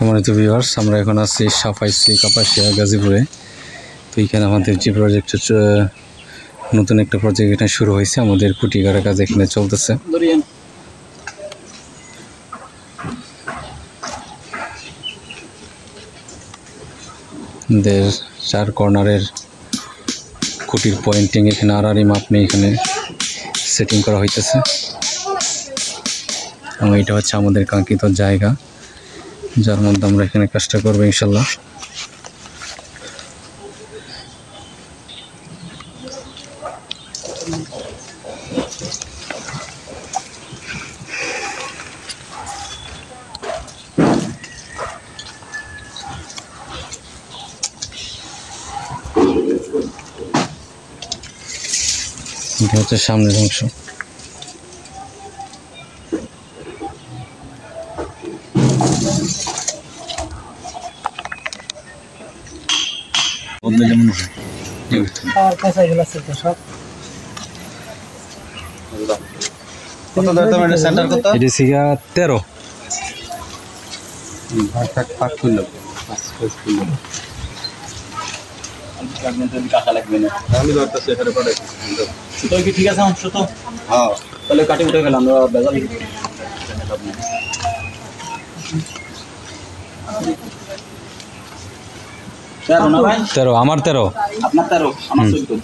সম্মানিত ভিউয়ার্স, আমরা এখন আছি সাফাইসি কাপাসিয়া গাজীপুরে। তো এখানে আমাদের যে প্রজেক্ট নতুন একটা প্রজেক্ট এখানে শুরু হয়েছে, আমাদের খুঁটি গাড়ার কাজ এখানে চলতেছে। চার কর্নারের খুঁটির পয়েন্টিং এখানে আড়াআড়ি মাপ নিয়ে এখানে সেটিং করা হইতেছে এবং এটা হচ্ছে আমাদের কাঙ্ক্ষিত জায়গা, যার মধ্যে আমরা এখানে কাজটা করবো ইনশাল্লাহ। এটা হচ্ছে সামনের অংশ। ঠিক আছে অংশ তো, হ্যাঁ তাহলে কাটি উঠে গেলাম আমরা বেজাল 13 আমার 13 আপনার 13 আমার 14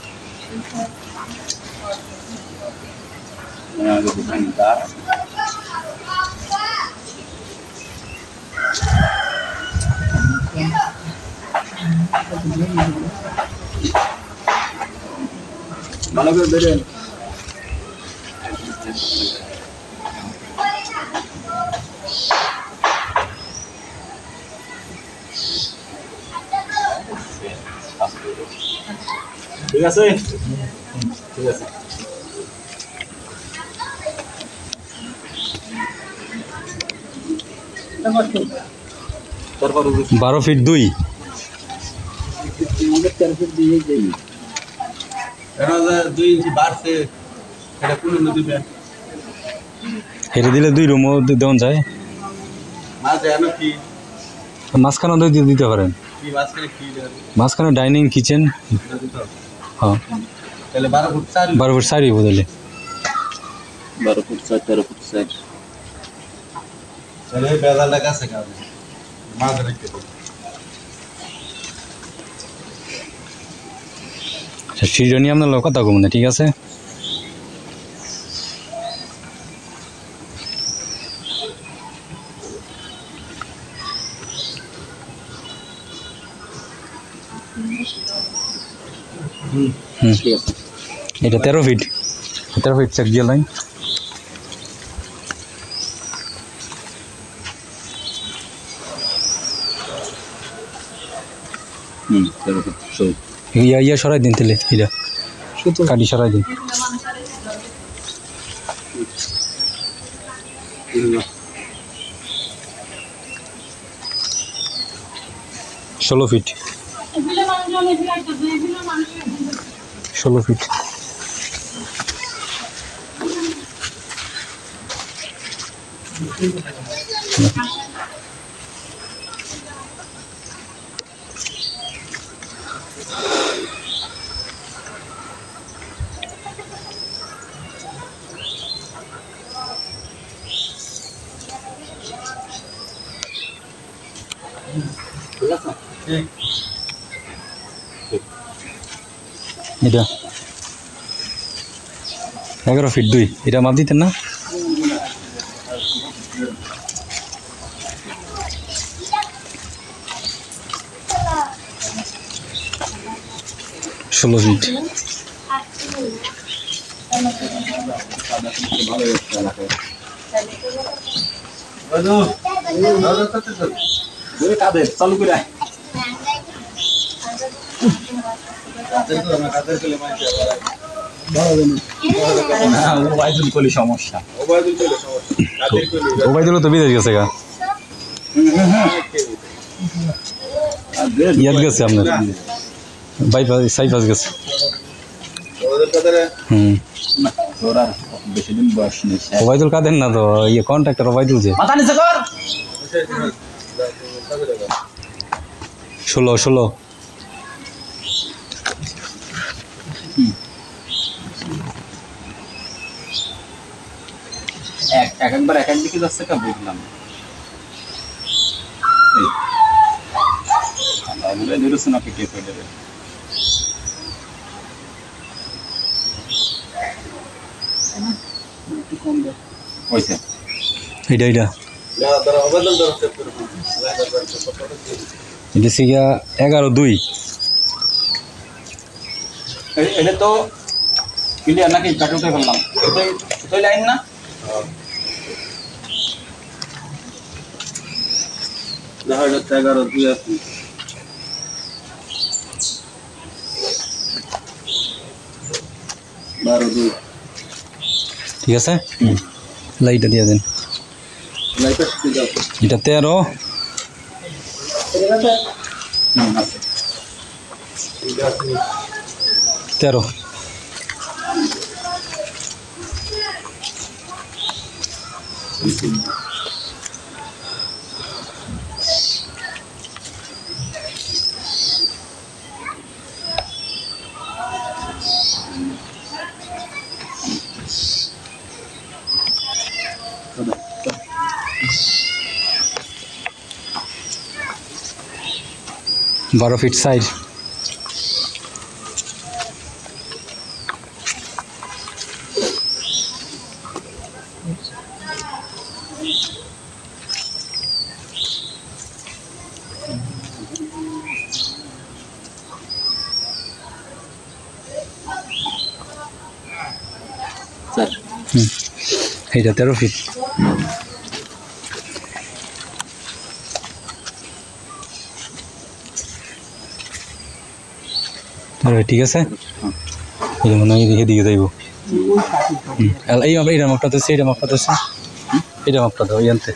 ভালো করে ধরেন। ঠিক আছে ঠিক আছে 12 ফিট 2 2 ইঞ্চি বাড়ছে, এটা কোন দিবে হেরে দিলে 2 রুমও দেওয়া যায়। মাঝখানে দিতে পারেন, মাঝখানে ডাইনিং কিচেন। হ্যাঁ তাহলে 12 ফুট 4 বদলে 12 ফুট 4 13 ফুট 4 তাহলে বেজালটা কাছে কাছে মাঝে রেখে দাও। সিজনি আপনার লোক কথা কম না, ঠিক আছে। এটা 13 ফিট চেক দিয়ে লাইন। ইয়া সরাই দিন তাহলে, এটা কাটি সরাই দিন। ষোলো ফিট 16 ফিট। এটা 11 ফিট 2, এটা মাপ দিতেন না? ষোলো ফিট চালু করে সমস্যা ওবাইদুল তো বিদেশ গেছে গা, ইয়াদ গেছে আপনার বাইপাস সাইপাস গেছে। বেশি দিন বয়স নেই ওবাইদুল কাদের না তো, ইয়ে কন্ট্রাক্টর ওবাইদুল যে মাথা নিচে কর 16 একবার এক দিকে যাচ্ছে কা বুঝলাম আমরা ধরেছেন আপনি কে করে দেবে হয়েছে এটা এটা সিগা 11-2 এটা তো ক্লিয়ার নাকি কাটে উঠে ফেললাম এটাই লাইন না দেখা যাচ্ছে 11-2 আছে ঠিক আছে লাইটটা দিয়ে দেন এটা 13 13 12 ফিট সাইড স্যার এটা 13 ফিট ঠিক আছে এটা মনে হয় এদিকে যাইব এইটা মাপটা তো এইটা মাপটা তো এটা মাপটা তো ওই আনতে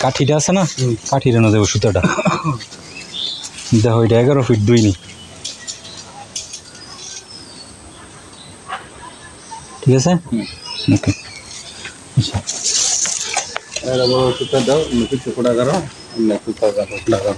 কাঠিটা আছে না কাঠিটা না যাবো সুতোটা দেখো এটা 11 ফিট 2 নি ঠিক আছে ওকে সুতা দাও কিছু কোটা করো সুতা লাগাও